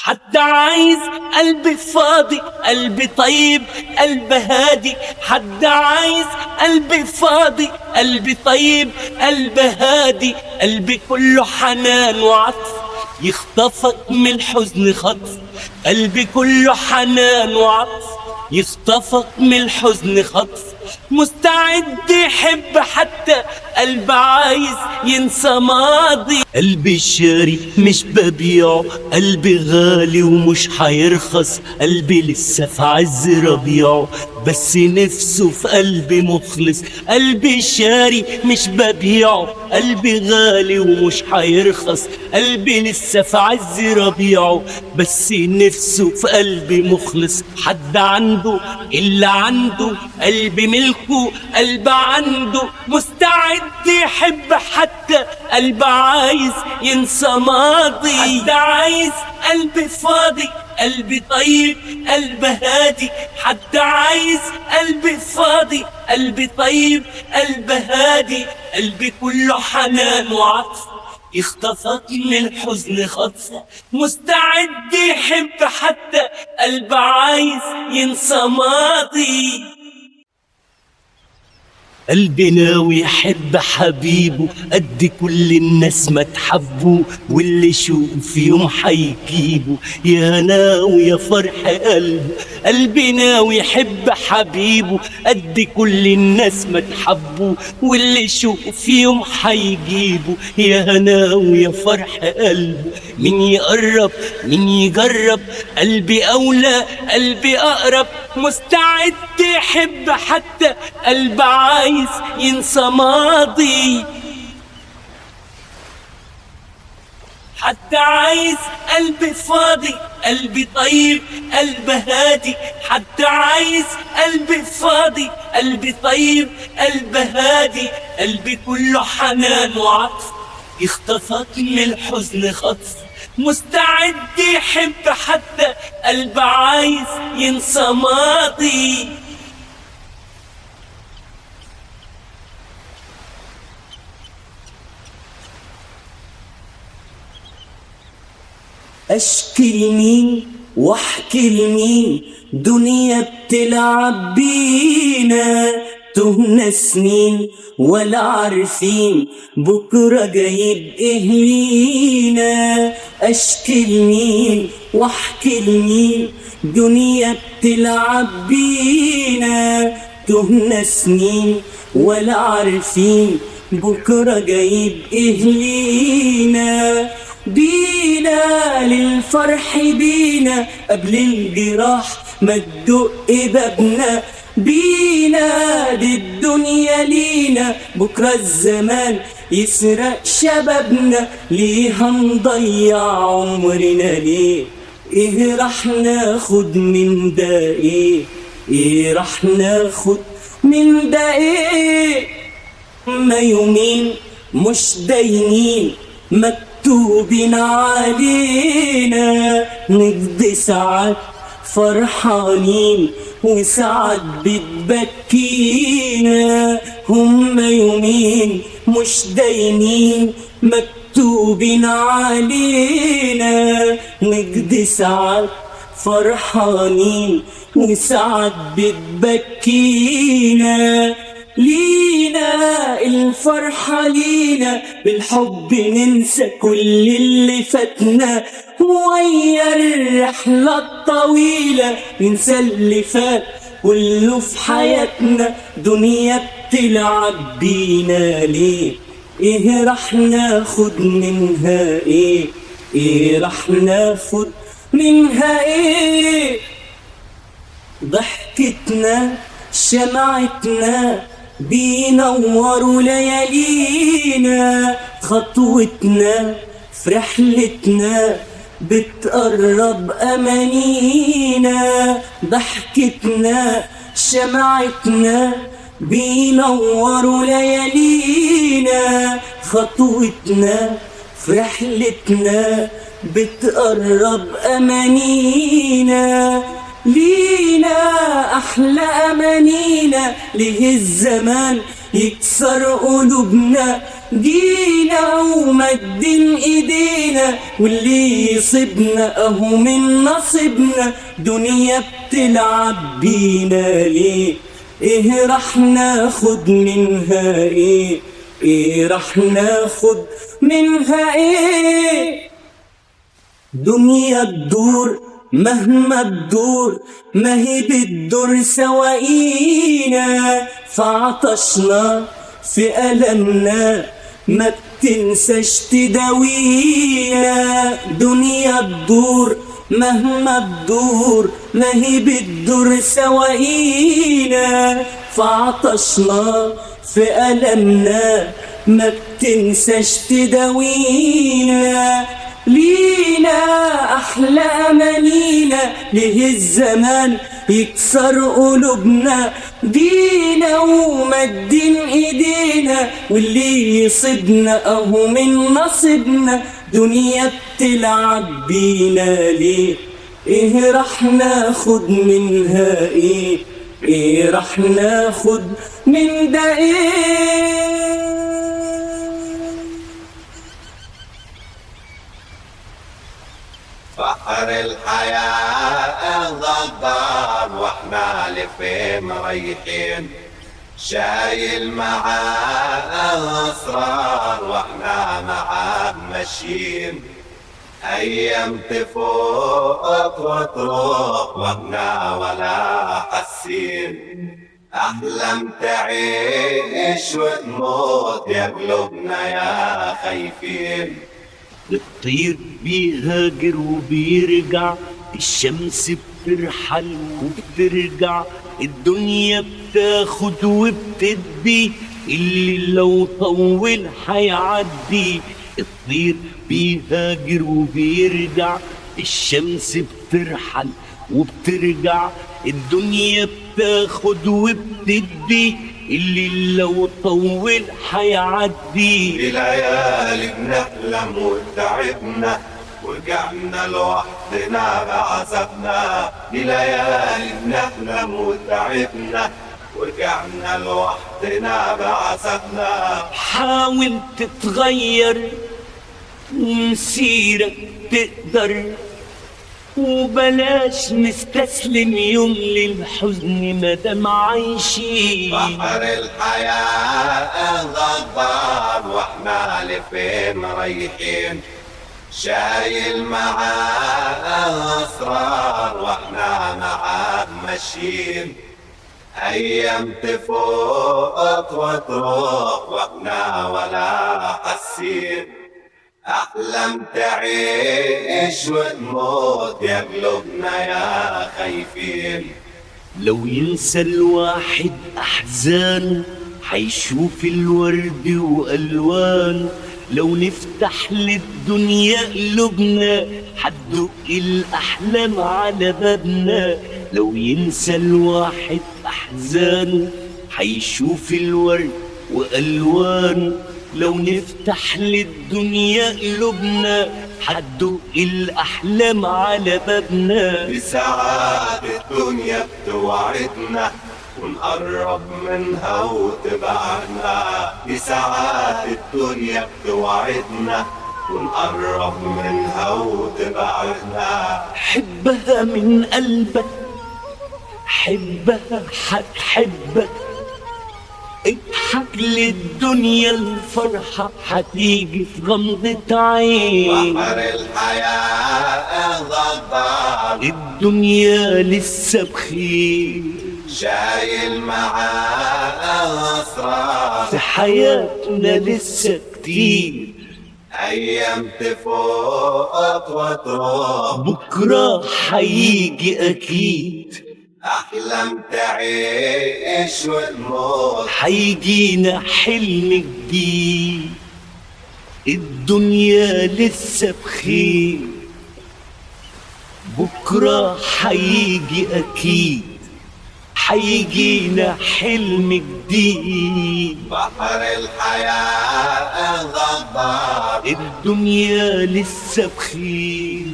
حد عايز قلب فاضي، قلب طيب، قلب هادي. حد عايز قلب فاضي، قلب طيب، قلب هادي. قلب كله حنان وعطف، يخطفك من الحزن خطف. قلبي كله حنان وعطف، يخطفك من الحزن خطف. مستعد يحب حتى قلب عايز ينسى ماضي. قلبي شاري مش ببيعه، قلبي غالي ومش حيرخص. قلبي لسه في عز ربيعه، بس نفسه في قلبي مخلص. قلبي شاري مش ببيعه، قلبي غالي ومش حيرخص. قلبي لسه في عز ربيعه، بس نفسه في قلبي مخلص. حد عنده اللي عنده، قلبي ملكه، قلب عنده. مستعد يحب حتى قلب عايز ينسى ماضي. حد عايز قلب فاضي، قلب طيب، قلب هادي. حد عايز قلب فاضي، قلب طيب، قلب هادي. قلبي كله حنان وعطف، يخطفك من الحزن خطفة. مستعد يحب حتى قلب عايز ينسى ماضي. قلبي ناوي يحب حبيبه قد كل الناس ما تحبه، واللي يشوف يوم حيجيبه يا ناوي يا فرح قلبه. قلبي ناوي يحب حبيبه قد كل الناس ما تحبه، واللي يشوف يوم حيجيبه يا ناوي يا فرح قلبه. مين يقرب مين يجرب، قلبي أولى قلبي أقرب. مستعد يحب حتى قلب عايز ينسى ماضي. حد عايز قلب فاضي، قلب طيب، قلب هادي. حد عايز قلب فاضي، قلب طيب، قلب هادي. قلبي كله حنان وعطف، يخطفك من الحزن خطف. مستعد يحب حتى قلب عايز ينسى ماضي. اشكي لمين واحكي لمين، دنيا بتلعب بينا. تهنا سنين ولا عارفين بكرة جايب ايه لينا. اشكي لمين واحكي لمين، دنيا بتلعب بينا. تهنا سنين ولا عارفين بكرة جايب ايه لينا. بينا للفرح بينا قبل الجراح ما تدق بابنا. بينا دي الدنيا لينا، بكرة الزمان يسرق شبابنا. ليه هنضيع عمرنا ليه؟ ايه راح ناخد من ده ايه راح ناخد من ده ايه؟ ما يومين مش دايمين مكتوبين علينا، نقضي ساعات فرحانين وساعات بتبكينا. هما يومين مش دايمين مكتوبين علينا، نقضي ساعات فرحانين وساعات بتبكينا. لينا الفرحة لينا، بالحب ننسى كل اللي فاتنا. ويا الرحلة الطويلة ننسى اللي فات كله في حياتنا. دنيا بتلعب بينا ليه؟ ايه راح ناخد منها ايه راح ناخد منها ايه؟ ضحكتنا شمعتنا بينوروا ليالينا. خطوتنا في رحلتنا بتقرب أمانينا. ضحكتنا شمعتنا بينوروا ليالينا. خطوتنا في رحلتنا بتقرب أمانينا. لينا أحلى أمانينا، ليه الزمان يكسر قلوبنا؟ جينا ومدين ايدينا، واللي يصيبنا اهو من نصيبنا، دنيا بتلعب بينا ليه؟ ايه راح ناخد منها ايه؟ ايه راح ناخد منها ايه؟ دنيا تدور مهما تدور، ما هي بتدور سواقينا، فعطشنا في ألمنا ما بتنساش تداوينا. دنيا تدور مهما تدور، ما هي بتدور سواقينا، فعطشنا في ألمنا ما بتنساش تداوينا. لينا أحلى أمانينا، ليه الزمان يكسر قلوبنا؟ جينا ومدين ايدينا، واللي يصيبنا اهو من نصيبنا، دنيا بتلعب بينا ليه؟ ايه راح ناخد منها ايه؟ ايه راح ناخد من ده ايه؟ بحر الحياة غدار واحنا لفين مريحين، شايل معاه اسرار واحنا معاه ماشيين. ايام تفوت وتروح واحنا ولا حاسين، احلام تعيش وتموت يا قلوبنا يا خايفين. الطير بيهاجر وبيرجع، الشمس بترحل وبترجع، الدنيا بتاخد وبتدي، اللي لو طول حيعدي. الطير بيهاجر وبيرجع، الشمس بترحل وبترجع، الدنيا بتاخد وبتدي، اللي لو طول حيعدي. ليالي بنحلم وتعبنا، وقعنا لوحدنا بعذابنا. ليالي بنحلم وتعبنا، وقعنا لوحدنا بعذابنا. حاول تتغير ومسيرك تقدر، وبلاش نستسلم يوم للحزن مادام عايشين. بحر الحياة غدار واحنا لفين مريحين، شايل معاه اسرار واحنا معاه ماشيين. ايام تفوت وتروح واحنا ولا حاسين، احلام تعيش وتموت يا قلوبنا يا خايفين. لو ينسى الواحد احزانه، حيشوف الورد والوان. لو نفتح للدنيا قلوبنا، حتدق الاحلام على بابنا. لو ينسى الواحد احزانه، حيشوف الورد والوان. لو نفتح للدنيا قلوبنا، حتدق الأحلام على بابنا. بساعات الدنيا بتوعدنا، ونقرب منها وتبعدنا. بساعات الدنيا بتوعدنا، ونقرب منها وتبعدنا. حبها من قلبك، حبها حتحبك، اضحك للدنيا الفرحة حتيجي في غمضة عين. بحر الحياة غدار، الدنيا لسه بخير، شايل معاه أسرار، في حياتنا لسه كتير. أيام تفوت وتروح، بكرة حيجي أكيد، أحلام تعيش وتموت. حيجينا حلم جديد. الدنيا لسه بخير، بكرة حيجي أكيد، حيجينا حلم جديد. بحر الحياة غدار، الدنيا لسه بخير،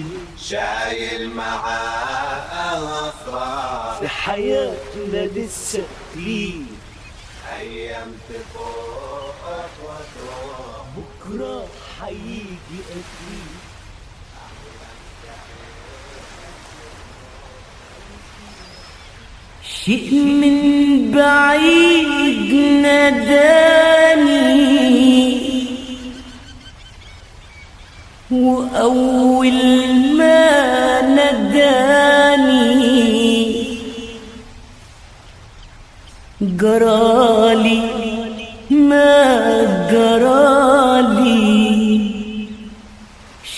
شايل معاه أسرار، في حياتنا لسه كتير. أيام تفوت وتروح. بكرة حيجي أكيد. شيء من بعيد ناداني وأول ما ناداني جرالي ما جرالي.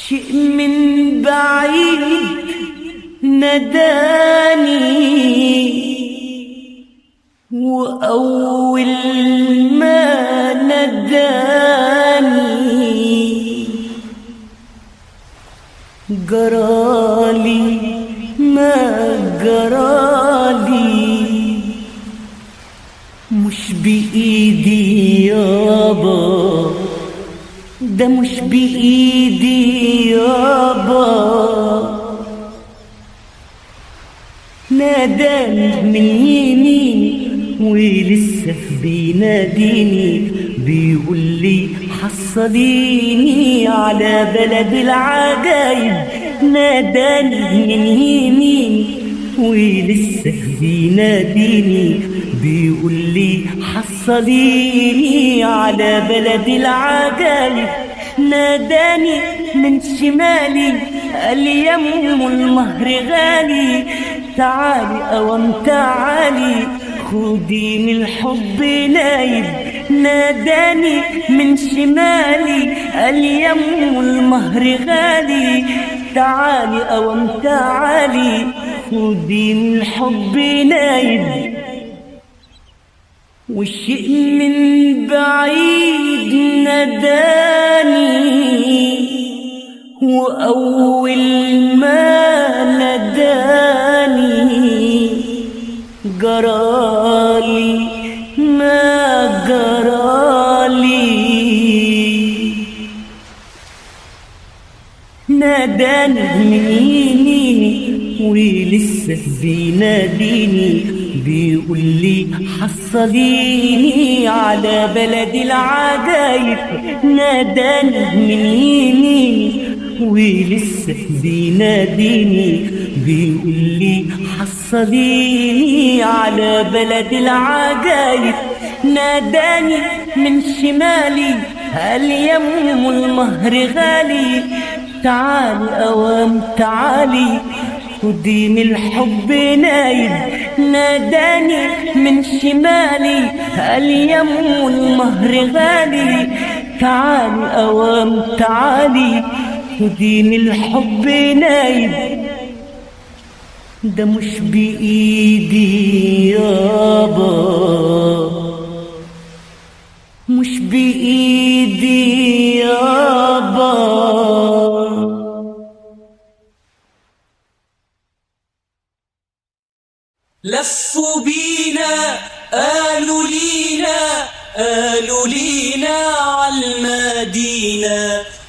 شيء من بعيد ناداني وأول ما ناداني جرالي ما جرالي. مش بإيدي يابا، ده مش بإيدي يابا. ناداني من يميني ولسه بيناديني بيقول لي حصليني على بلد العجايب. ناداني من يميني ولسه بيناديني بيقول لي حصليني على بلد العجايب. ناداني من شمالي قال يم المهر غالي، تعالي أوام تعالي خدي من الحب نايب. ناداني من شمالي قال يم المهر غالي، تعالي أوام تعالي خدي من الحب نايب. والشيء من بعيد ناداني وأول ما ناداني جرالي ما جرالي. ناداني من يميني ولسه بيناديني بيقول لي حصليني على بلد العجايب. ناداني من يميني ولسه بيناديني بيقول لي حصليني على بلد العجايب. ناداني من شمالي قال يم المهر غالي، تعالي أوام تعالي خدي من الحب نايب. ناداني من شمالي قال يم المهر غالي، تعالي أوام تعالي خدي من الحب نايب. ده مش بإيدي يابا، مش بإيدي يابا. لفوا بينا قالوا لينا عالمدينة،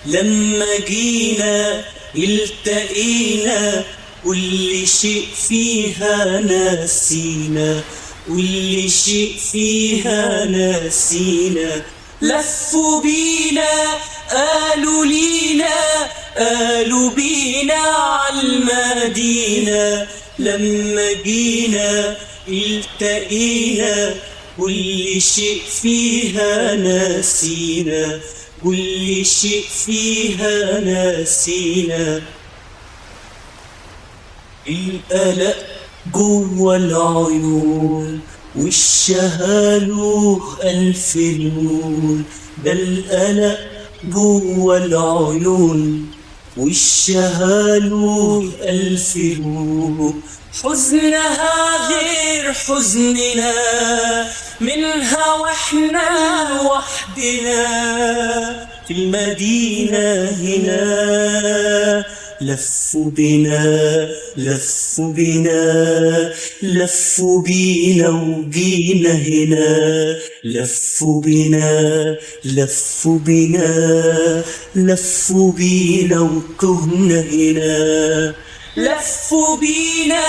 لما جينا التقينا كل شيء فيها ناسينا، كل شيء فيها ناسينا. لفوا بينا قالوا بينا عالمدينة، لما جينا التقينا كل شيء فيها ناسينا، كل شيء فيها ناسينا. القلق جوا العيون والشهالوخ ألف نور، ده القلق جوا العيون والشهالوخ ألف نور. حزنها غير حزننا، منها واحنا وحدنا في المدينة هنا. لفوا بنا لفوا بنا لفوا بينا وجينا هنا، لفوا بنا لفوا بنا لفوا بينا وتهنا هنا. لفوا بينا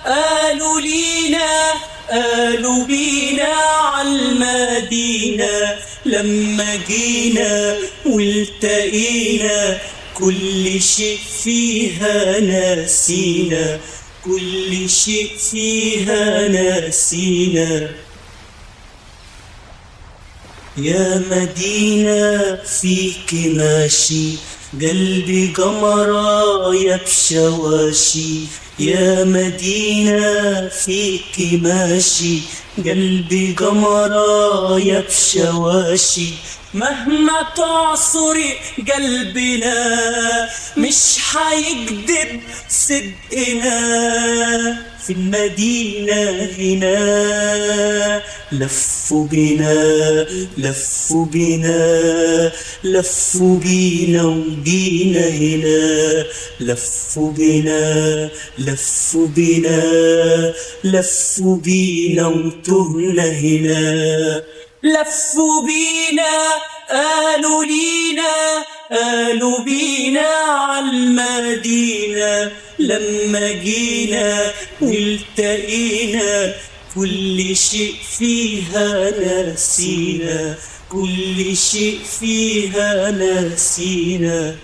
قالوا لينا قالوا بينا عالمدينة، لما جينا والتقينا كل شيء فيها ناسينا، كل شيء فيها ناسينا. يا مدينة فيك ماشي قلبي قمرايا بشواشي، يا مدينة فيك ماشي قلبي قمرايا بشواشي، مهما تعصري قلبنا مش حيكذب صدقنا، في المدينة هنا لفوا بينا لفوا بينا لفوا بينا وجينا هنا، لفوا بينا لفوا بينا لفوا بينا وتهنا هنا، لفوا بينا قالوا لينا قالوا بينا عالمدينة، لما جينا والتقينا كل شيء فيها ناسينا، كل شيء فيها ناسينا.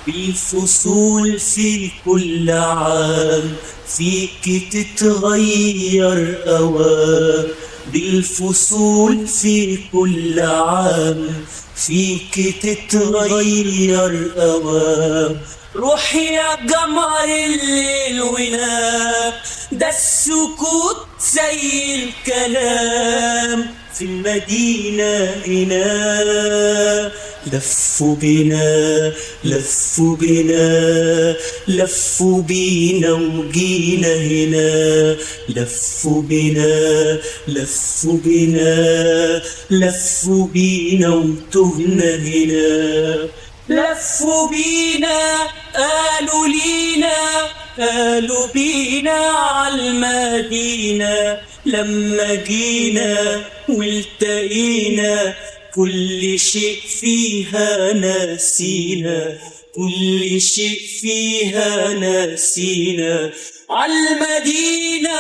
بالفصول في كل عام فيك تتغير أوام، بالفصول في كل عام فيك تتغير أوام، روح يا قمر الليل ونام، ده السكوت زي الكلام، في المدينة هنا لفوا بينا لفوا بينا لفوا بينا وجينا هنا، لفوا بينا لفوا بينا لفوا بينا وتهنا هنا، لفوا بينا قالوا لينا قالوا بينا عالمدينة، لما جينا والتقينا كل شيء فيها ناسينا، كل شيء فيها ناسينا عالمدينة.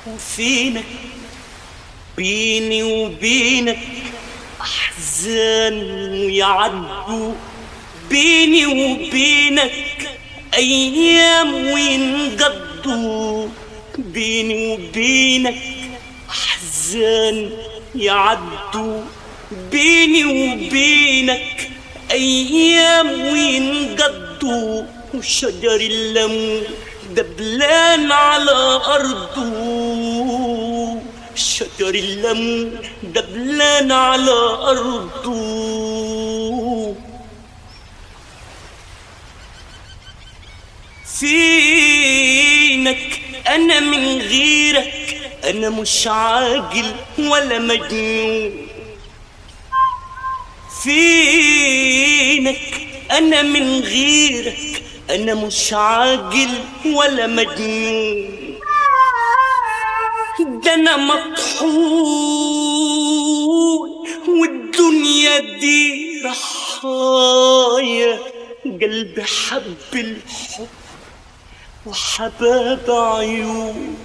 وفينك بيني وبينك أحزان ويعدوا، بيني وبينك أيام وينقضوا، بيني وبينك أحزان يعدوا، بيني وبينك أيام وينقضوا، وشجر الليمون دبلان على أرضه، شجر الليمون دبلان على أرضه. فينك أنا من غيرك أنا مش عاقل ولا مجنون، فينك أنا من غيرك أنا مش عاقل ولا مجنون، ده أنا مطحون والدنيا دي رحايا، قلبي حب الحب وحباب عيون،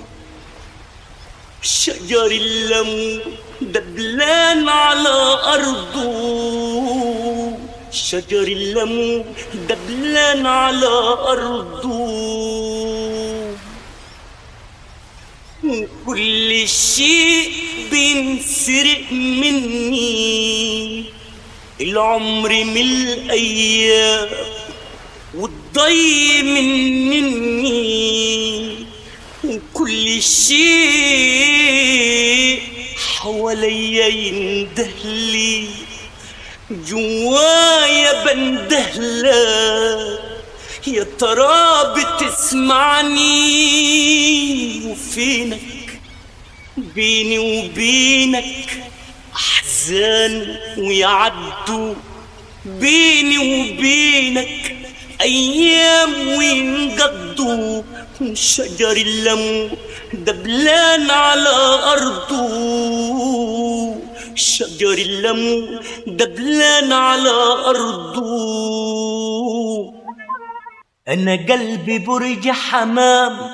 شجر الليمون دبلان على أرضه، شجر الليمون دبلان على أرضه، وكل شيء بينسرق مني، العمر من الأيام والضي مني، وكل شيء حواليا يندهلي، جوايا بندهلك، يا ترى بتسمعني؟ وفينك بيني وبينك أحزان ويعدوا، بيني وبينك أيام وينقضوا، شجر الليمون دبلان على أرضه، شجر الليمون دبلان على أرضه. أنا قلبي برج حمام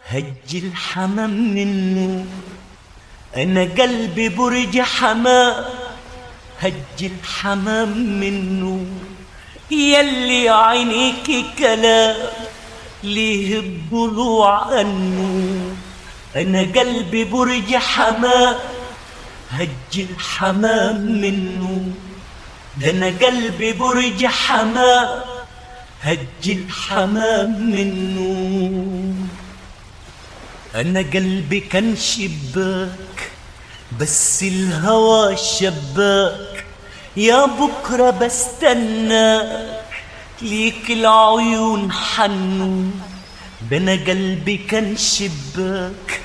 هج الحمام منه، أنا قلبي برج حمام هج الحمام منه. يلي عينيك كلام ليه الضلوع عنه، أنا قلبي برج حمام هج الحمام منه. ده أنا قلبي برج حمام هج الحمام منه. أنا قلبي كان شباك بس الهوى شباك، يا بكرة بستناك ليك العيون حنوا. ده أنا قلبي كان شباك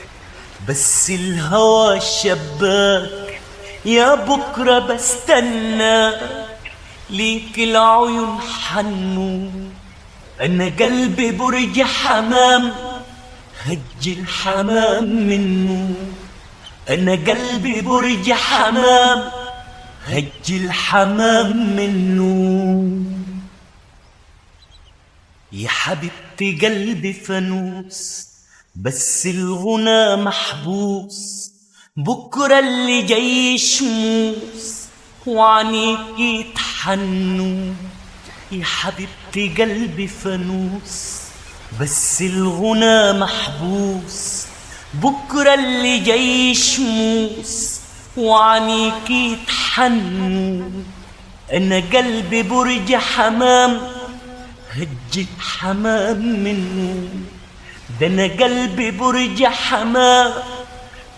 بس الهوى شباك، يا بكرة بستناك ليك العيون حنوا. أنا قلبي برج حمام هج الحمام منه، أنا قلبي برج حمام هج الحمام منه. يا حبيبتي قلبي فانوس بس الغنى محبوس، بكرة اللي جاي شموس وعنيك يتحنوا. يا حبيبتي قلبي فانوس بس الغنى محبوس، بكرة اللي جاي شموس وعنيك يتحنوا. أنا قلبي برج حمام هج الحمام منه، ده أنا قلبي برج حمام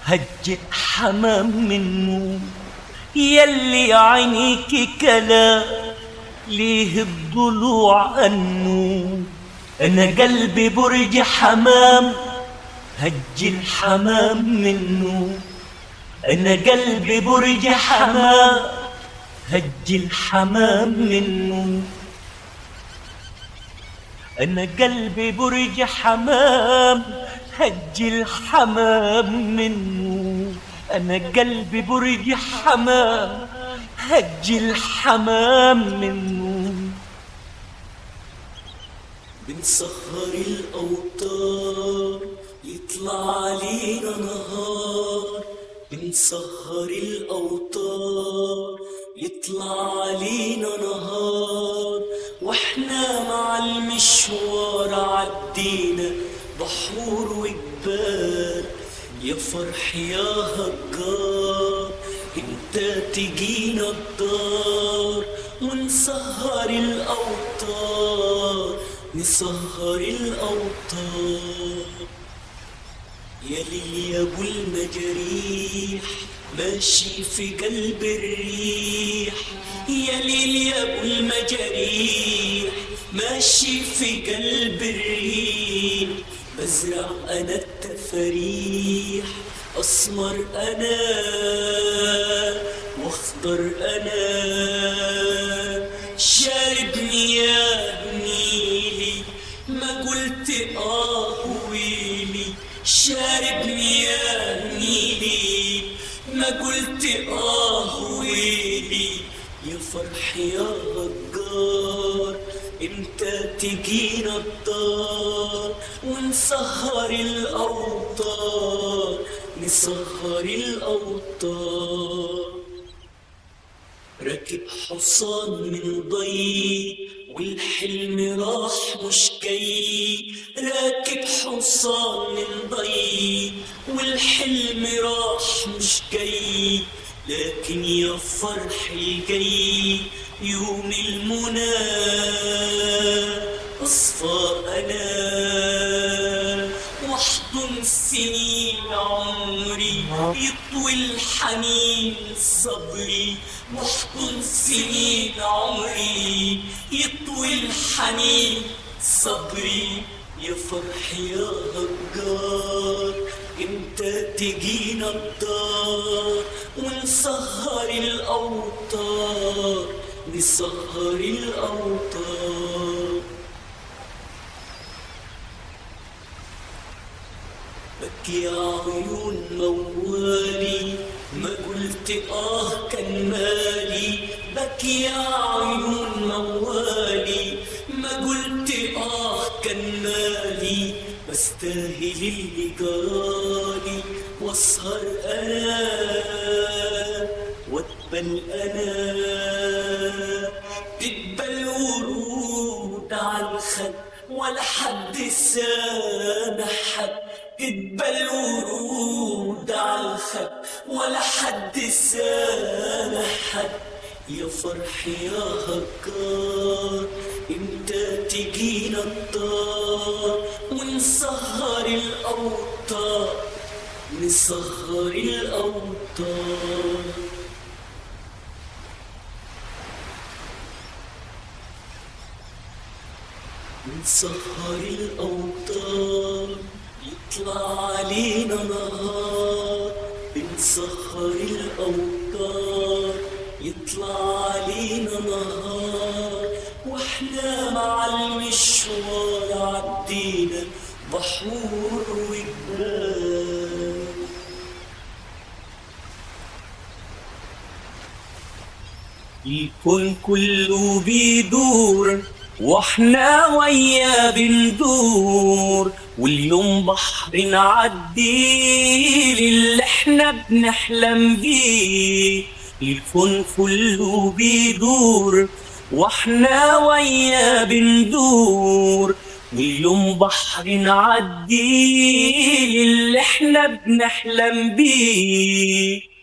هج الحمام منه. يلي عينيك كلام ليه الضلوع عنه، أنا قلبي برج حمام هج الحمام منه. أنا قلبي برج حمام هج الحمام منه. أنا قلبي برج حمام هج الحمام منه، أنا قلبي برج حمام هج الحمام منه. بنسهر الأوتار يطلع علينا نهار، بنسهر الأوتار يطلع علينا نهار، واحنا مع المشوار عدينا بحور وجبال. يا فرح يا هجار انت تجينا الدار، ونسهر الأوتار نسهر الأوتار. يا ليل يا ابو المجاريح ماشي في قلب الريح، يا ليل يا ابو المجاريح ماشي في قلب الريح. بزرع انا التفاريح اسمر انا واخضر انا، شارب مياه نيلي ما قلت ويلي، شارب مياه نيلي ما قلت ويلي. يا فرح يا هجار امتى تجينا الدار، ونسهر الأوطار نسهر الأوطار. راكب حصان من ضي والحلم راح مش جاي، راكب حصان من ضي والحلم راح مش جاي. لكن يا فرح الجاي يوم المنى أصفى أنا، واحضن سنين عمري يطوي الحنين صبري، واحضن سنين عمري يطوي الحنين صبري. يا فرح يا هجار امتى تجينا الدار، ونسهر الأوطار نسهر الأوطار. بكي عيون موالي، ما قلت كان مالي. بكي عيون موالي، ما قلت كان مالي. بستاهل اللي جرالي، واسهر انا واتبل انا. تقبل ورود عالخد ولا حد سامح حد. تقبل ورود عالخد ولا حد سامح حد. يا فرح يا هكار، امتى تجينا الطار ونسهر الاوطار، نسهر الاوطار. نسهر الأوطار، يطلع علينا نهار. بنسهر الأوطار، يطلع علينا نهار. واحنا مع المشوار عدينا بحور وجبال. الكون كله بيدور واحنا وياه بندور، واليوم بحر نعدي للي احنا بنحلم بيه. الكون كله بيدور واحنا وياه بندور، واليوم بحر نعدي للي احنا بنحلم بيه.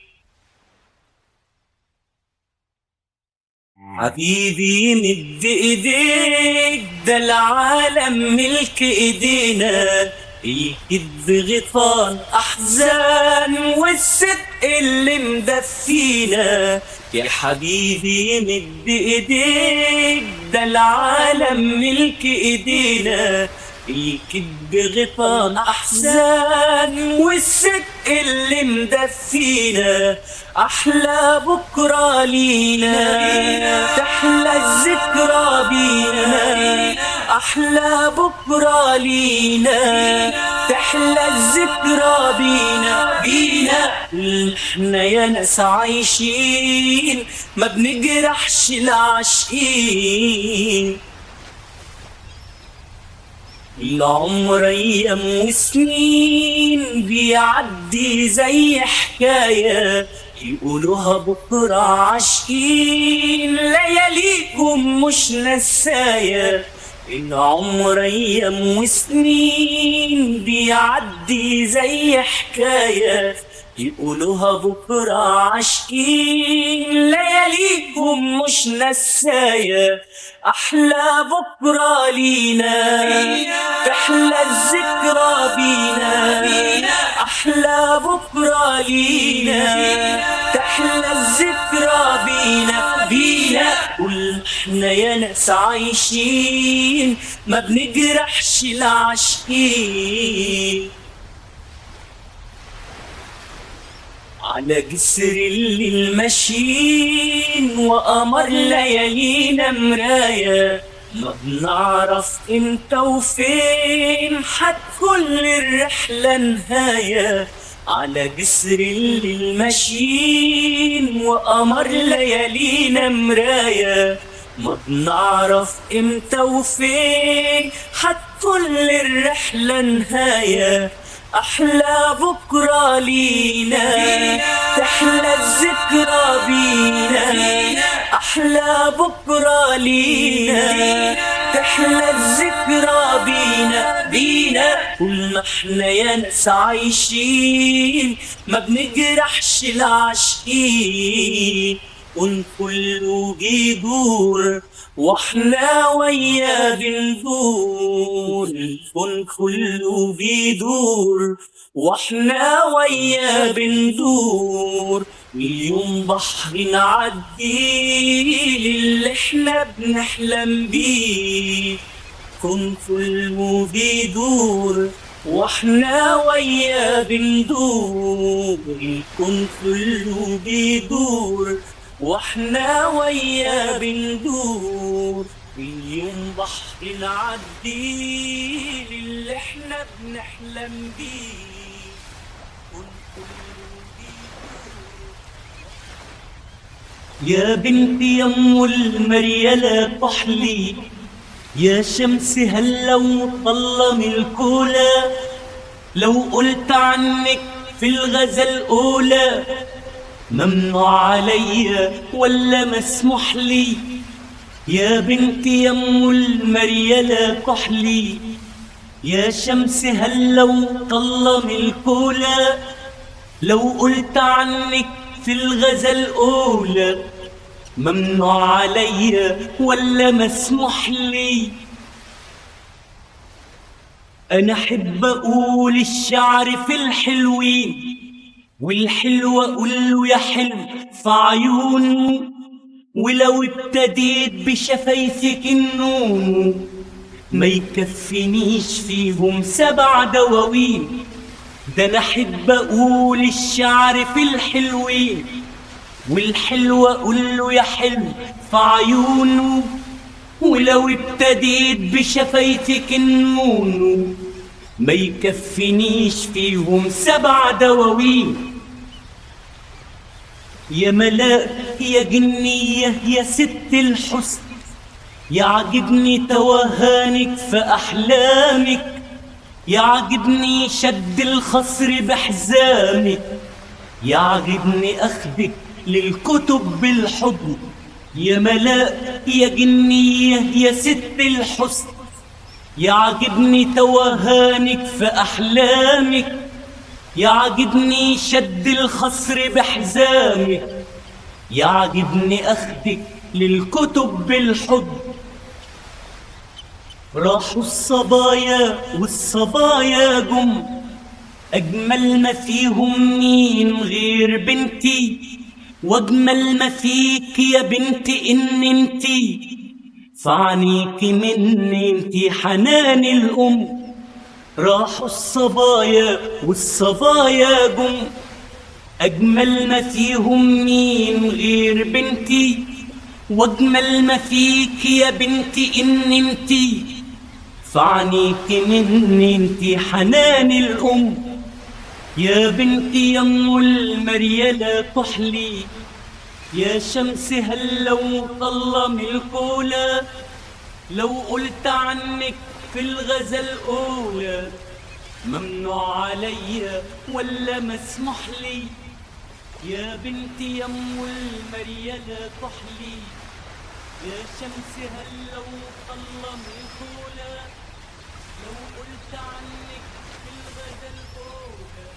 حبيبي مد ايديك، ده العالم ملك ايدينا. الكذب غطان احزان والصدق اللي مدفينا. يا حبيبي مد ايديك، ده العالم ملك ايدينا. الكذب غطان احزان والصدق اللي مدفينا. احلى بكره لينا، تحلى الذكرى بينا. احلى بكره لينا، تحلى الذكرى بينا. احنا يا ناس عايشين ما بنجرحش العاشقين. العمر ايام وسنين بيعدي زي حكايه، يقولوها بكره عاشقين لياليكم مش نسايه. العمر ايام وسنين بيعدي زي حكايه، يقولوها بكره عاشقين لياليكم مش نسايه. احلى بكره لينا، تحلى الذكرى بينا. احلى بكره لينا، تحلى الذكرى بينا. قول احنا يا ناس عايشين ما بنجرحش العاشقين. على جسر الليل ماشيين وقمر ليالينا مراية، ما بنعرف امتى وفين حتكون الرحلة نهاية. على جسر الليل ماشيين وقمر ليالينا مراية، ما بنعرف امتى وفين حتكون الرحلة نهاية. احلى بكره لينا، تحلى الذكرى بينا. احلى بكره لينا، تحلى الذكرى بينا. قلنا احنا يا ناس عايشين ما بنجرحش العاشقين. كون كله بيدور واحنا وياه بندور. الكون كله بيدور واحنا وياه بندور، اليوم بحر نعدي للي احنا بنحلم بيه. كون كله بيدور واحنا وياه بندور. الكون كله بيدور واحنا وياه بندور، اليوم بحر نعدي للي احنا بنحلم بيه. يا بنتي يم المريلة كحلي، يا شمس هلا وطلم الكولا، لو قلت عنك في الغزل أولى ممنوع علي ولا مسموح لي. يا بنتي يم المريلة كحلي، يا شمس هلا وطلم الكولا، لو قلت عنك في الغزل أولى ممنوع علي ولا مسموح لي. أنا أحب أقول الشعر في الحلوين، والحلو أقول له يا حلو في عيونه، ولو ابتديت بشفايفك النون ما يكفينيش فيهم 7 دواوين. ده أنا أحب أقول الشعر في الحلوين، والحلو أقول له يا حلو في عيونه، ولو ابتديت بشفايفك النون ما يكفينيش فيهم 7 دواوين. يا ملاك يا جنية يا ست الحسن، يعجبني توهانك في أحلامك، يعجبني شد الخصر بحزامك، يعجبني أخدك للكتب بالحضن. يا ملاك يا جنية يا ست الحسن، يعجبني توهانك في أحلامك، يعجبني شد الخصر بحزامك، يعجبني أخدك للكتب بالحضن. راحوا الصبايا والصبايا جم، أجمل ما فيهم مين غير بنتي، واجمل ما فيك يا بنتي ان انتي فعنيكي مني انتي حنان الام. راحوا الصبايا والصبايا جم، اجمل ما فيهم مين غير بنتي، واجمل ما فيك يا بنتي ان انتي فعنيكي مني انتي حنان الام. يا بنتي يم المريلة كحلي، يا شمس هلا وطلم الكولا، لو قلت عنك في الغزل أولى ممنوع علي ولا مسموح لي. يا بنتي يم المريلة كحلي، يا شمس هلا وطلم الكولا، لو قلت عنك في الغزل أولى.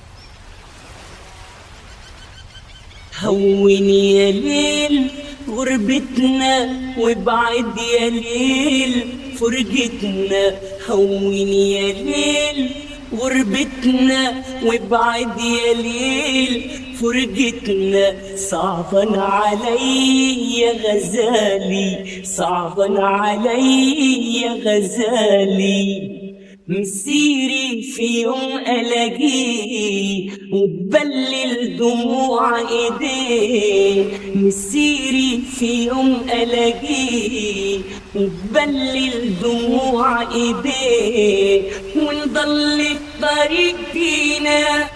هون يا ليل غربتنا وابعد يا ليل فرقتنا، هون يا ليل غربتنا وابعد يا ليل فرقتنا. صعبا علي يا غزالي، صعبا علي يا غزالي، مسيري في يوم ألاقيه وبلل دموع ايديه، مسيري في يوم ألاقيه وبلل دموع ايديه، ونضل الطريق فينا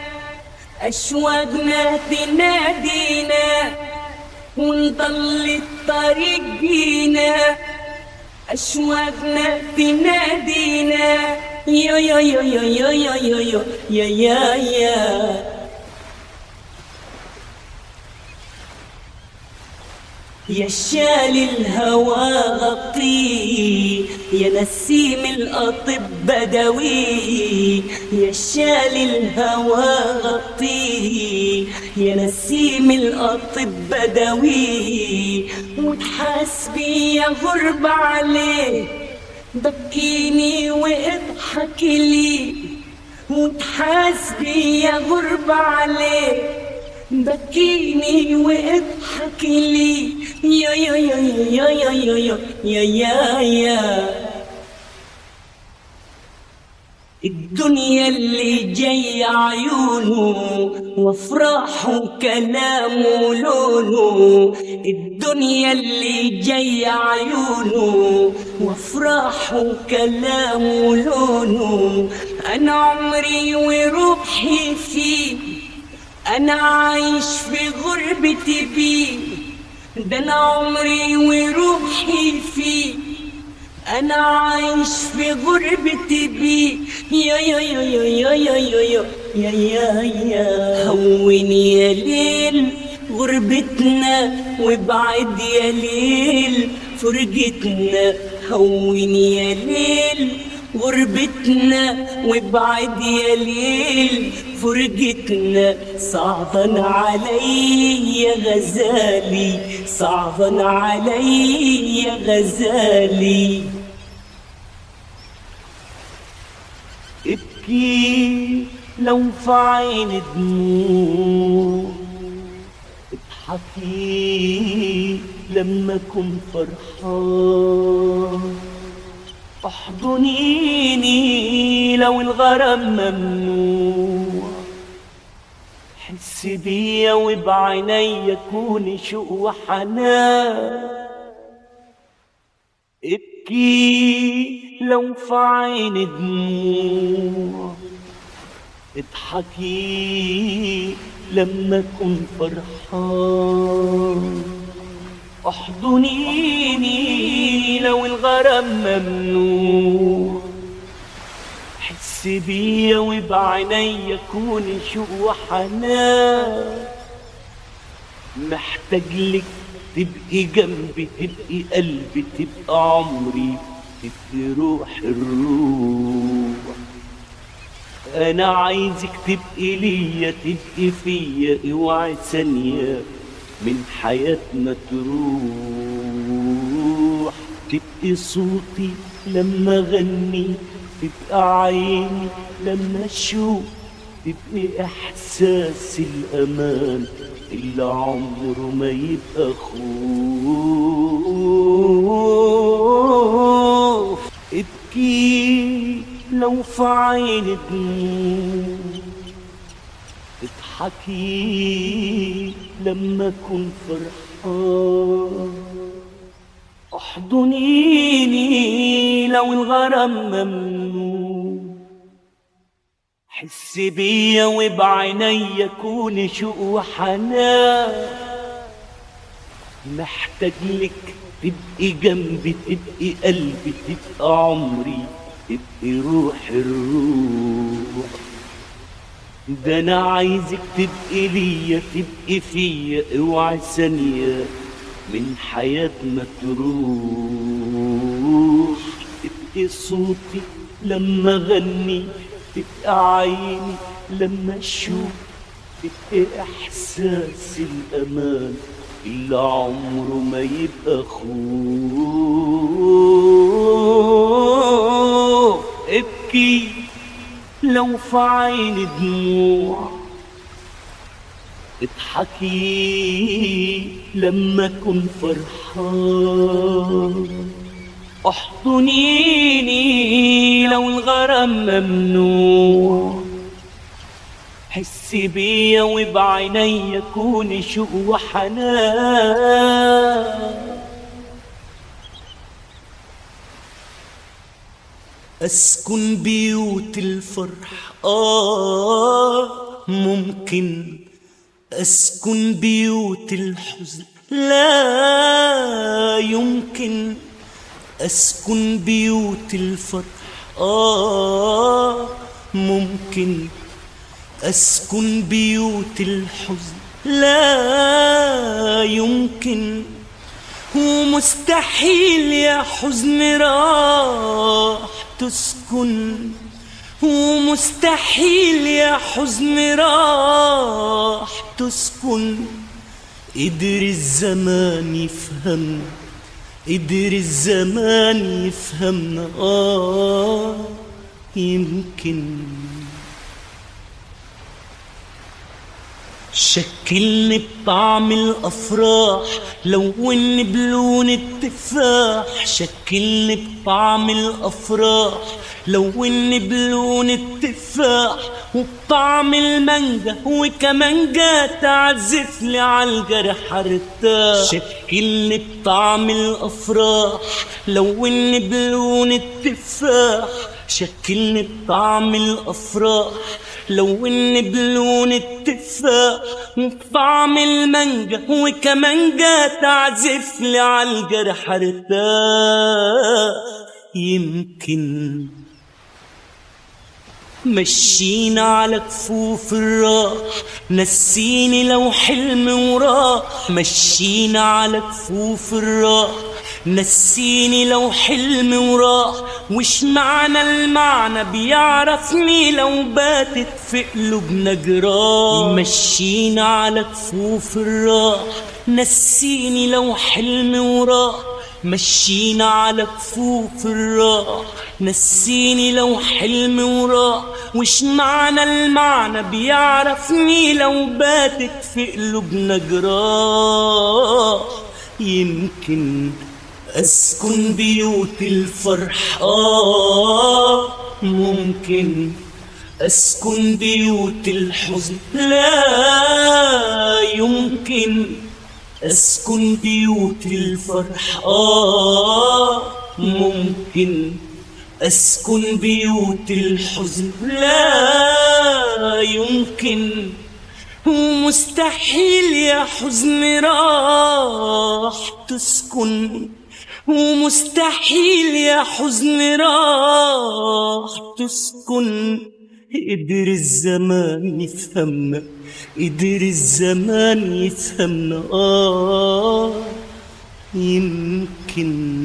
أشواقنا تنادينا، ونضل الطريق فينا أشواقنا تنادينا. يا يا يا يا يا يا يا يا يا يا يا شال الهوى غطيه، يا نسيم الأطب بدوي، يا شال الهوى غطيه، يا نسيم الأطب بدوي، وتحاسبي يا غربة عليه بكيني واضحك لي، وتحاسبي يا غربة عليه بكيني واضحك لي. يا يا يا يا يا يا يا يا يا الدنيا اللي جاي عيونه وافراحه وكلامه لونه، الدنيا اللي جاي عيونه وافراحه وكلامه لونه. انا عمري وروحي فيه، أنا عايش في غربتي بيه، ده انا عمري وروحي فيه، انا عايش في غربتي بيه. يا يا يا يا يا يا يا يا يا يا هون يا ليل غربتنا، وابعد يا ليل فرقتنا. هون يا ليل غربتنا، وابعد يا ليل فرقتنا. صعبا علي يا غزالي، صعبا علي يا غزالي. ابكي لو في عين دموع، اضحكي لما اكون فرحان. احضنيني لو الغرام ممنوع، حس بيا وبعيني كوني شوق وحنان. ابكي لو في عيني دموع، اضحكي لما اكون فرحان. احضنيني لو الغرام ممنوع، حس بيا وبعيني كوني شوق وحنان. محتاجلك تبقي جنبي، تبقي قلبي، تبقى عمري، تبقي روح الروح. انا عايزك تبقي ليا، تبقي فيا، اوعي ثانية من حياتنا تروح. تبقي صوتي لما اغني، تبقى عيني لما اشوف، تبقي احساس الامان اللي عمره ما يبقى خوف. ابكي لو في عيني دموع، اضحكي لما اكون فرحان. احضنيني لو الغرام ممنوع، حس بيا وبعيني كوني شوق وحنان. محتاجلك تبقي جنبي، تبقي قلبي، تبقى عمري، تبقي روح الروح. ده انا عايزك تبقي ليا، تبقي فيا، اوعي ثانية من حياتنا تروح. تبقي صوتي لما اغني، تبقى عيني لما اشوف، تبقي احساس الامان اللي عمره ما يبقى خوف. ابكي لو في عيني دموع، اضحكي لما اكون فرحان. احضنيني لو الغرام ممنوع، حس بيا وبعيني كوني شوق وحنان. اسكن بيوت الفرح ممكن، اسكن بيوت الحزن لا يمكن. اسكن بيوت الفرح ممكن، اسكن بيوت الحزن لا يمكن. ومستحيل يا حزن راح تسكن، ومستحيل يا حزن راح تسكن. قدر الزمان يفهمنا، قدر الزمان يفهمنا يمكن. شكلني بطعم الافراح، لوني بلون التفاح. شكلني بطعم الافراح، لوني بلون التفاح. وبطعم المانجا وكمانجا تعزفلي عالجرح ارتاح. شكلني بطعم الافراح، لوني بلون التفاح. شكلني بطعم الافراح، لو ان بلون التفاح وبطعم المانجا وكمانجا تعزف لي عالجرح ارتاح. يمكن مشينا على كفوف الراح نسيني لو حلم وراح. مشينا على كفوف الراح نسيني لو حلم وراح. وش معنى المعنى بيعرفني لو باتت في قلوبنا جراح. مشينا على كفوف الراح نسيني لو حلم وراح. مشينا على كفوف الراح نسيني لو حلم وراح. وش معنى المعنى بيعرفني لو باتت في قلوبنا جراح. يمكن أسكن بيوت الفرح ممكن أسكن بيوت الحزن لا يمكن. أسكن بيوت الفرح ممكن أسكن بيوت الحزن لا يمكن. ومستحيل يا حزن راح تسكن. ومستحيل يا حزن راح تسكن. قدر الزمان يفهمنا قدر الزمان يفهمنا يمكن.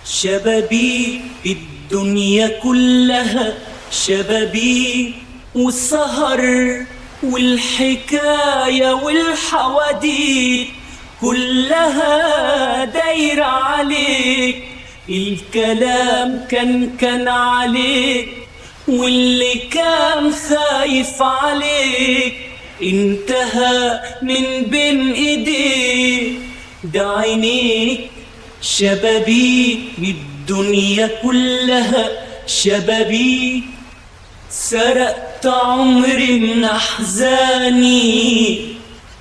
شبابي الدنيا كلها شبابي والسهر والحكاية والحواديت كلها دايرة عليك. الكلام كان عليك واللي كان خايف عليك انتهى من بين ايديك. ده عينيك شبابي الدنيا كلها شبابي. سرقت عمري من احزاني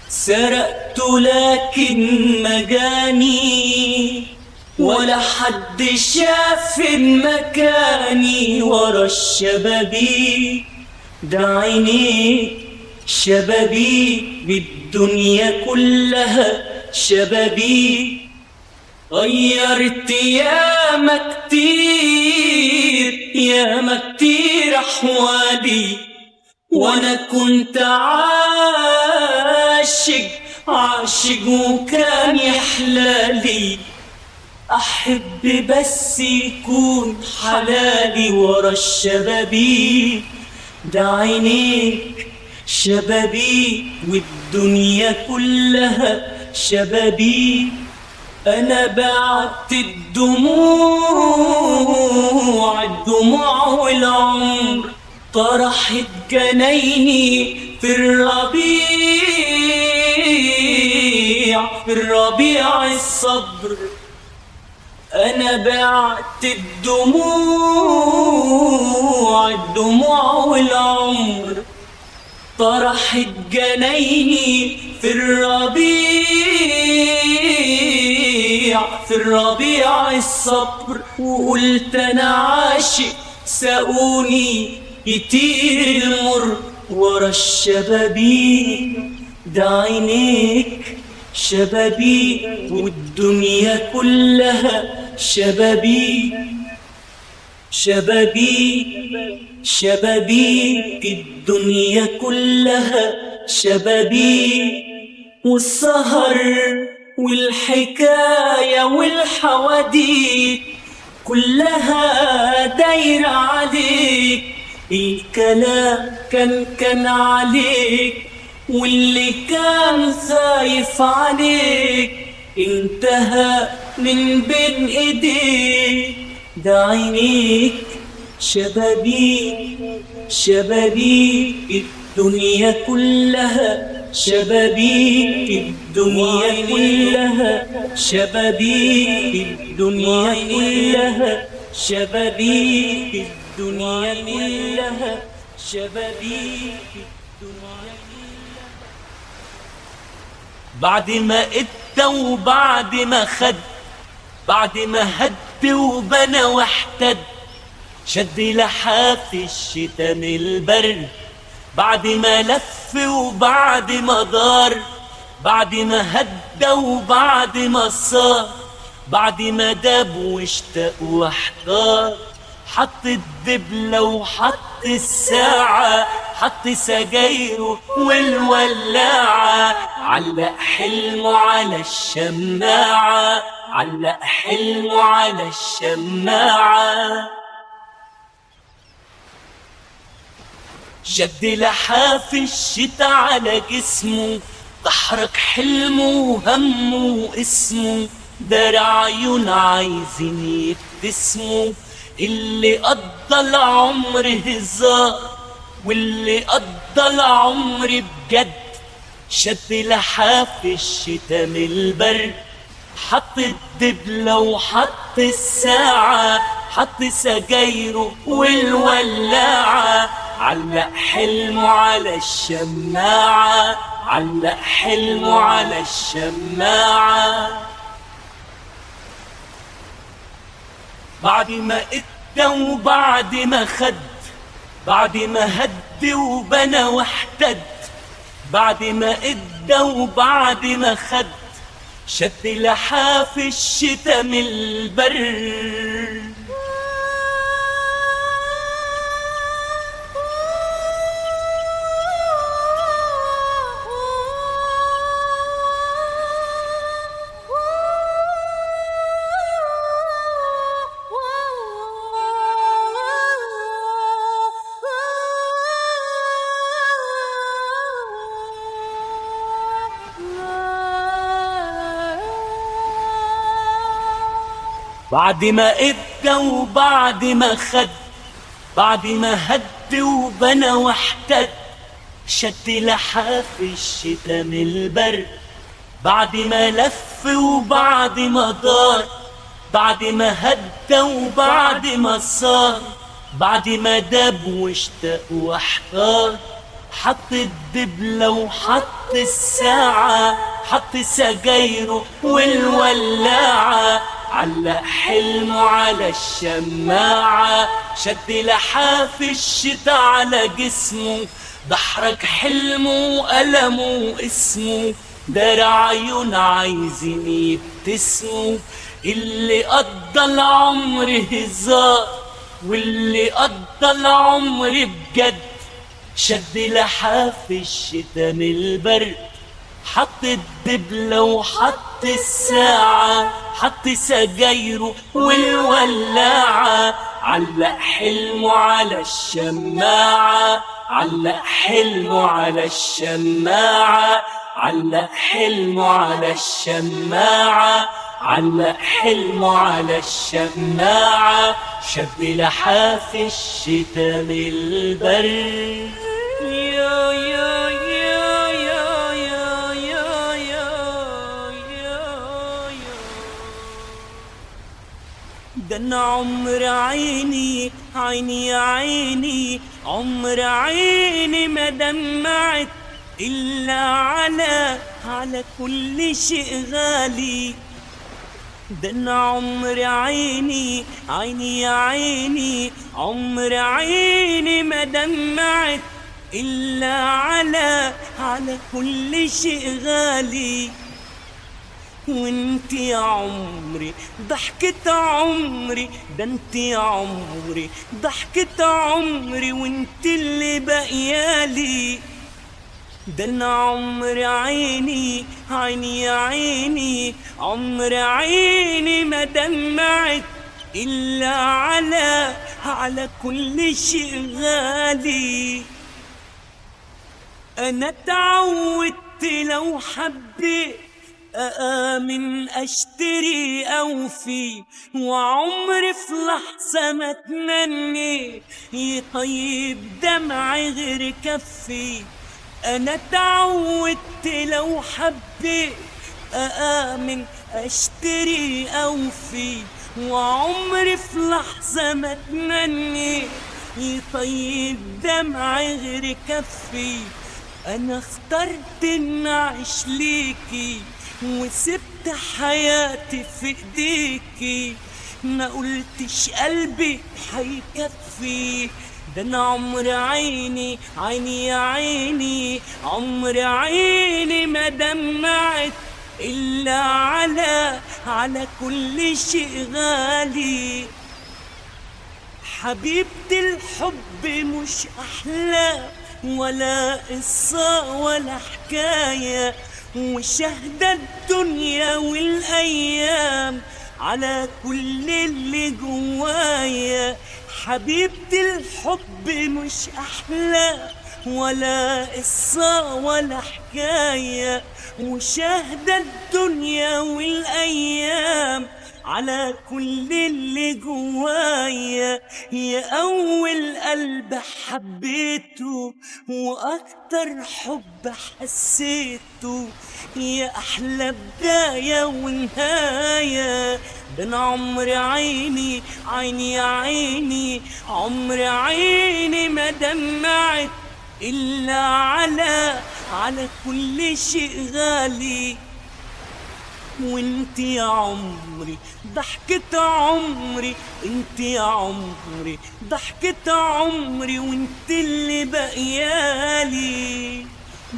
سرقت لكن مجاني. ولا حد شاف مكاني ورا الشبابي. ده عينيك شبابي بالدنيا كلها شبابي. غيرت ياما كتير ياما كتير أحوالي. وأنا كنت عاشق وكان يحلالي. أحب بس يكون حلالي ورا الشبابي. ده عينيك شبابي والدنيا كلها شبابي. أنا بعت الدموع والعمر طرحت جنايني في الربيع الصبر. أنا بعت الدموع والعمر طرحت جنايني في الربيع الصبر. وقلت أنا عاشق ساقوني كتير المر ورا الشبابي. ده عينيك شبابي والدنيا كلها شبابي. شبابي الدنيا كلها شبابي. والسهر والحكاية والحواديت كلها دايرة عليك. الكلام كان عليك واللي كان خايف عليك انتهى من بين ايديك. ده عينيك شبابي الدنيا كلها شبابي الدنيا كلها شبابي الدنيا كلها شبابي الدنيا كلها شبابي الدنيا. بعد ما ادى وبعد ما خد بعد ما هد وبنى واحتد شد لحاف الشتا من البرد بعد ما لف وبعد ما دار، بعد ما هدى وبعد ما صار، بعد ما داب واشتاق واحتار. حط الدبلة وحط الساعة، حط سجايره والولاعة، علق حلمه على الشماعة، علق حلمه على الشماعة. شد لحاف الشتا على جسمه، تحرك حلمه وهمه واسمه، دار عيون عايزين يبتسموا، اللي قضى العمر هزار واللي قضى العمر بجد. شد لحاف الشتا من البرد، حط الدبلة وحط الساعة، حط سجايره والولاعة، علق حلمه على الشماعة، علق حلمه على الشماعة. بعد ما ادى وبعد ما خد، بعد ما هد وبنى واحتد، بعد ما ادى وبعد ما خد، شد لحاف الشتا من البرد. بعد ما ادى وبعد ما خد، بعد ما هد وبنى واحتد، شد لحاف الشتا من البرد بعد ما لف وبعد ما دار، بعد ما هدى وبعد ما صار، بعد ما داب واشتاق واحتار. حط الدبلة وحط الساعة، حط سجايره والولاعة، علق حلمه على الشماعة. شد لحاف الشتا على جسمه، دحرج حلمه وألمه واسمه، دار عيون عايزين يبتسموا، اللي قضى العمر هزار واللي قضى العمر بجد. شد لحاف الشتا من البرد، حط الدبلة وحط الساعة، حط سجايره والولاعة، علق حلمه على الشماعة، علق حلمه على الشماعة، علق حلمه على الشماعة، علق حلمه على الشماعة. شد لحاف الشتا من البرد. يا يا يا يا يا يا يا يا. ده انا عمر عيني عيني يا عيني، عمر عيني ما دمعت إلا على كل شيء غالي. ده انا عمر عيني عيني يا عيني، عمر عيني ما دمعت إلا على كل شيء غالي. وانت يا عمري ضحكة عمري، ده انت يا عمري ضحكة عمري، وانت اللي بقيالي. ده انا عمر عيني عيني يا عيني، عمر عيني ما دمعت إلا على كل شيء غالي. أنا اتعودت لو حبيت أآمن أشتري أوفي، وعمري في لحظة ما أتمني يطيب دمعي غير كفي. أنا اتعودت لو حبيت أآمن أشتري أوفي، وعمري في لحظة ما أتمني يطيب دمعي غير كفي. أنا اخترت إن أعيش ليكي وسبت حياتي في إيديكي، ما قلتش قلبي حيكفي، ده انا عمر عيني عيني يا عيني، عمر عيني ما دمعت الا على كل شيء غالي. حبيبة الحب مش أحلى ولا قصة ولا حكاية، وشهد الدنيا والأيام على كل اللي جوايا. حبيبة الحب مش أحلى ولا قصة ولا حكاية، وشهد الدنيا والأيام على كل اللي جوايا. يا أول قلب حبيته وأكتر حب حسيته، يا أحلى بداية ونهاية. ده أنا عمر عيني عيني يا عيني، عمر عيني ما دمعت إلا على كل شيء غالي. وانت يا عمري ضحكة عمري، انت يا عمري ضحكة عمري، وانت اللي بقيالي.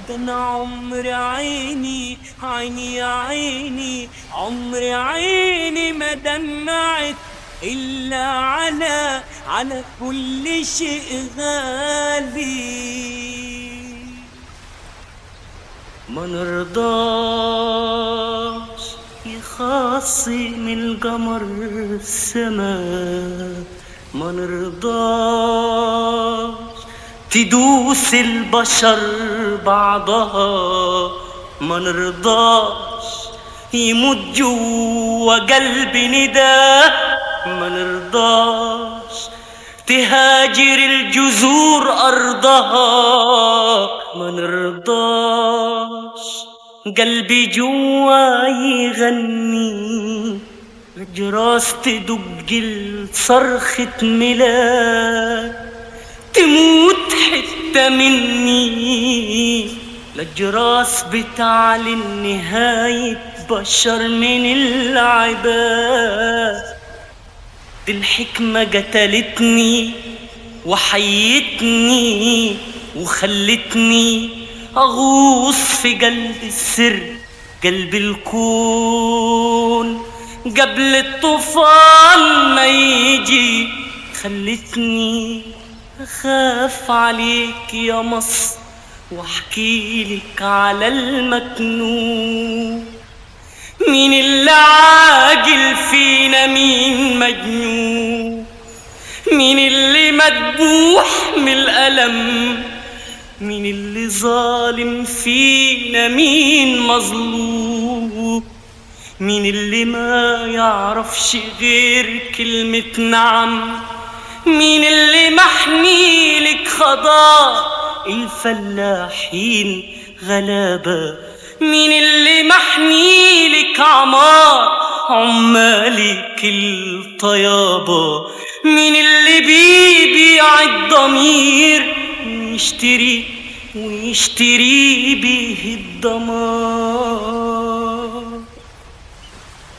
ده انا عمر عيني عيني يا عيني، عمر عيني ما دمعت الا على كل شيء غالي. ما نرضاش يخاصم القمر السما، ما نرضاش تدوس البشر بعضها، ما نرضاش يموت جوا قلبي نداء، ما نرضاش تهاجر الجذور أرضها، ما نرضاش قلبي جوا يغني، الجراس تدق صرخة ميلاد، تموت حتة مني، الجراس بتعلن نهاية بشر من العباد. دي الحكمة قتلتني وحيتني وخلتني أغوص في قلب السر، قلب الكون قبل الطوفان ما يجي، خلتني أخاف عليك يا مصر واحكيلك على المكنون. مين اللي عاقل فينا مين مجنون، مين اللي مدبوح من الألم، مين اللي ظالم فينا مين مظلوم، مين اللي ما يعرفش غير كلمة نعم، مين اللي محنيلك خضار الفلاحين غلابة، مين اللي محنيلك عمار عمالك الطيابة، مين اللي بيبيع الضمير ويشتري به الدمار.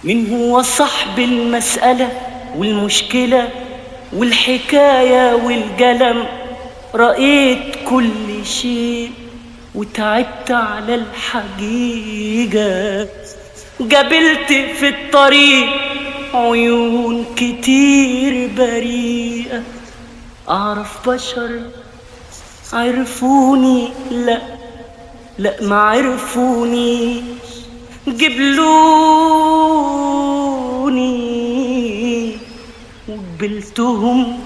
مين هو صاحب المسألة والمشكلة والحكاية والقلم، رأيت كل شيء وتعبت على الحقيقة، قابلت في الطريق عيون كتير بريئة، أعرف بشر عرفوني لا ما عرفوني، قبلوني وقبلتهم،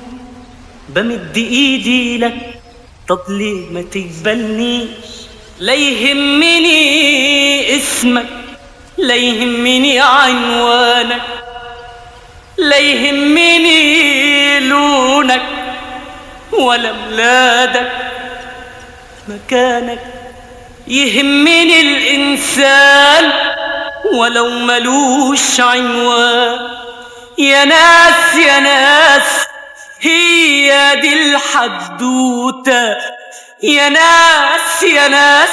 بمد ايدي لك طب ليه ما تقبلنيش، لا يهمني اسمك لا يهمني عنوانك، لا يهمني لونك ولا بلادك مكانك، يهمني الإنسان ولو ملوش عنوان. يا ناس يا ناس هي دي الحدوتة، يا ناس يا ناس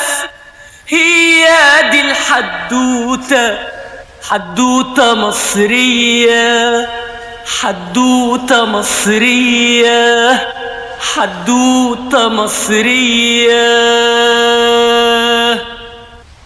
هي دي الحدوتة، حدوتة مصرية حدوتة مصرية، حدوتة مصرية.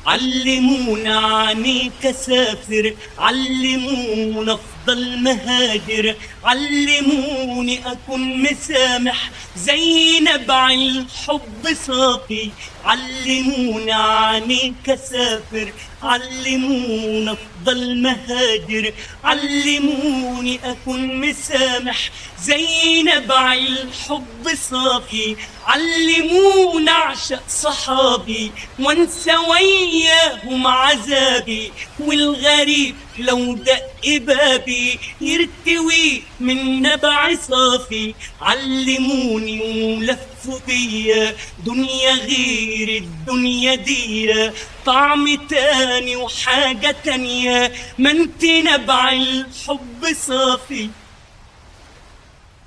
علمونا عنيك أسافر، علمونا أفضل مهاجر، علموني أكون مسامح زي نبع الحب صافي. علمونا عنيك أسافر، علمونا أفضل مهاجر، علموني أكون مسامح زي نبع الحب صافي. علمونا أعشق صحابي وانسى وياهم عذابي، والغريب لو دق بابي يرتوي من نبع صافي. علموني ولفوا بيا دنيا غير الدنيا دي، طعم تاني وحاجة تانية، ما انت نبع الحب صافي.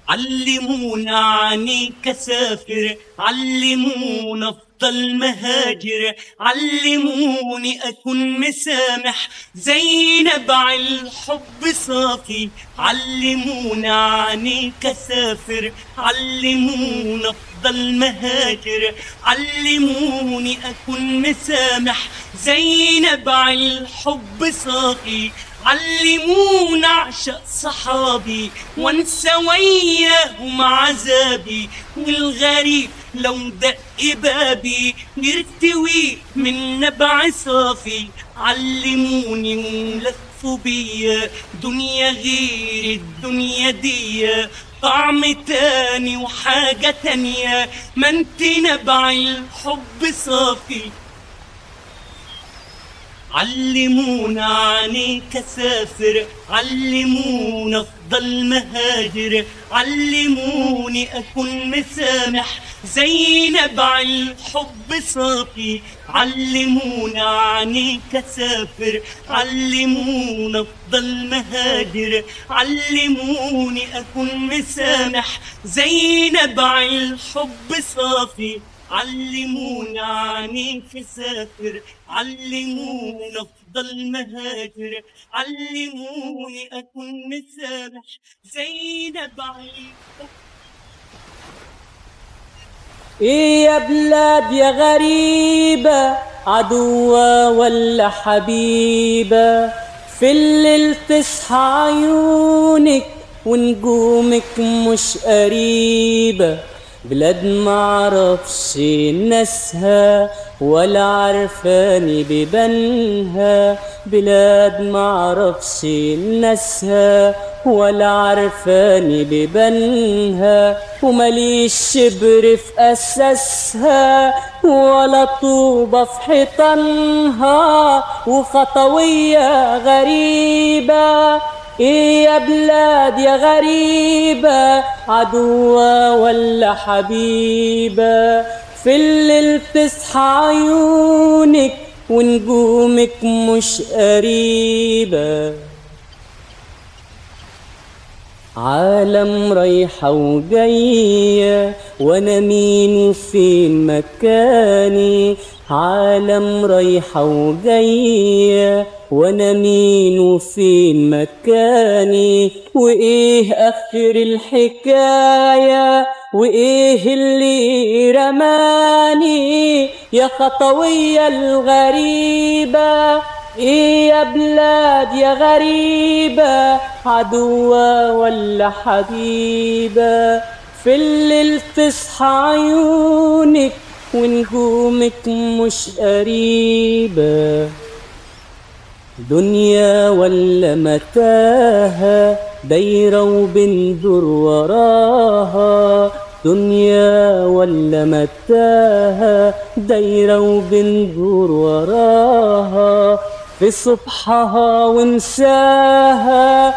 علمونا عنيك أسافر، علمونا أفضل مهاجر، علموني أكون مسامح زي نبع الحب صافي. علمونا عنيك أسافر، علمونا أفضل مهاجر، علموني أكون مسامح زي نبع الحب صافي. علمونا أعشق صحابي وانسى وياهم عذابي، والغريب لو دق بابي يرتوي من نبع صافي. علموني ولفوا بيا دنيا غير الدنيا دي، طعم تاني وحاجة تانية، ما انت نبع الحب صافي. علمونا عنيك أسافر، علمونا أفضل مهاجر، علموني أكون مسامح زي نبع الحب صافي. علمونا عنيك أسافر، علمونا أفضل مهاجر، علموني أكون مسامح زي نبع الحب صافي. علمونا عنيك أسافر، علمونا أفضل مهاجر، علموني أكون مسامح زي نبع الحب. إيه يا بلاد يا غريبة، عدوة ولا حبيبة؟ في الليل تصحى عيونك ونجومك مش قريبة. بلاد معرفش ناسها ولا عرفاني ببنها، بلاد معرفش ناسها ولا عرفاني ببنها، ومليش شبر في أساسها ولا طوبة في حيطانها، وخطوية غريبة. إيه يا بلاد يا غريبة، عدوة ولا حبيبة؟ في الليل تصحى عيونك ونجومك مش قريبة. عالم رايحة وجاية وانا مين وفين مكاني، عالم رايحة وجاية وانا مين وفين مكاني، وايه اخر الحكاية وايه اللي رماني يا خطوية الغريبة. ايه يا بلاد يا غريبة، عدوة ولا حبيبة؟ في الليل تصحى عيونك ونجومك مش قريبة. دنيا ولا متاهة دايرة وبندور وراها، دنيا ولا متاهة دايرة وبندور وراها، في صبحها ومساها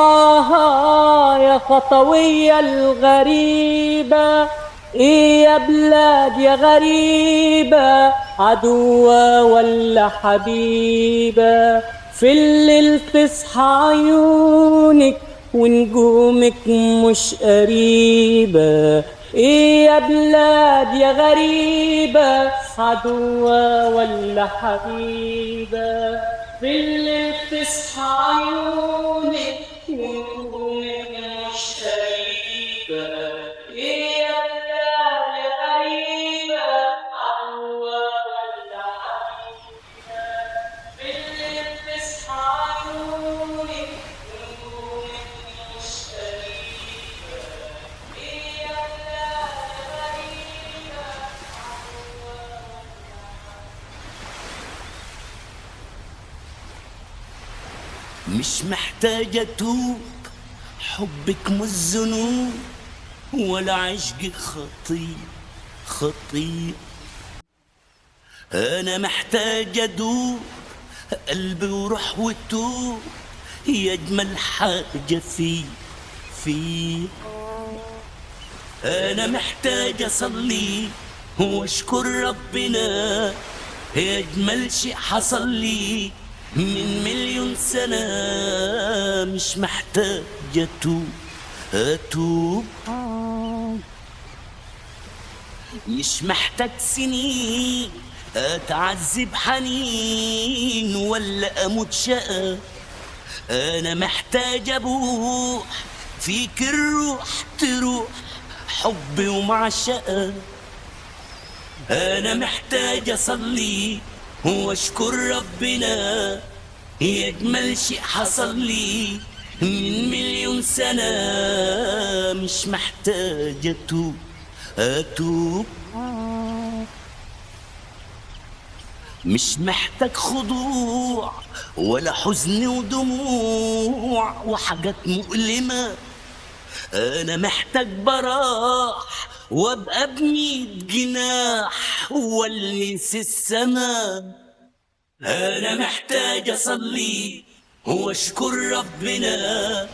وراها يا خطوية الغريبة. إيه يا بلاد يا غريبة، عدوة ولا حبيبة؟ في الليل تصحى عيونك ونجومك مش قريبة. إيه يا بلاد يا غريبة، عدوة ولا حبيبة؟ بالليل تصحى عيوني ونجومك مشتاقة، يا بلاد غريبة عوا ولا عيبة. بالليل تصحى عيوني ونجومك مشتاقة، يا بلاد غريبة عوا ولا. مش محتاجة أتوب، حبك مش ذنوب ولا عشق خطير. أنا محتاج أدوب قلبي وروح وتوب، هي أجمل حاجة في. أنا محتاج أصلي وأشكر ربنا، هي أجمل شيء حصل لي من 1,000,000 سنة. مش محتاج أتوب، مش محتاج سنين أتعذب حنين ولا أموت شقى. أنا محتاج أبوح فيك الروح تروح حبي ومعشقة. أنا محتاج أصلي وأشكر ربنا، هي أجمل شيء حصل لي من 1,000,000 سنة. مش محتاج أتوب، مش محتاج خضوع ولا حزن ودموع وحاجات مؤلمة. أنا محتاج براح وابقى ب100 جناح والمس السما. أنا محتاج أصلي وأشكر ربنا،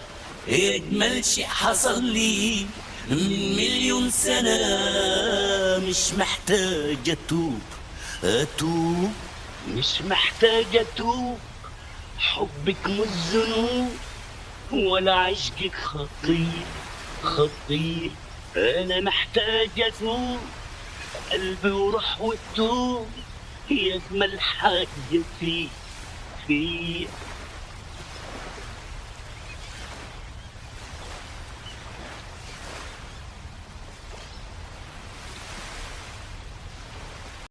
هي أجمل شيء حصل لي من 1,000,000 سنة. مش محتاج أتوب، مش محتاج أتوب، حبك مش ذنوب ولا عشقك خطير. أنا محتاج أتوب قلبي وروح وتوب، هي أجمل حاجة في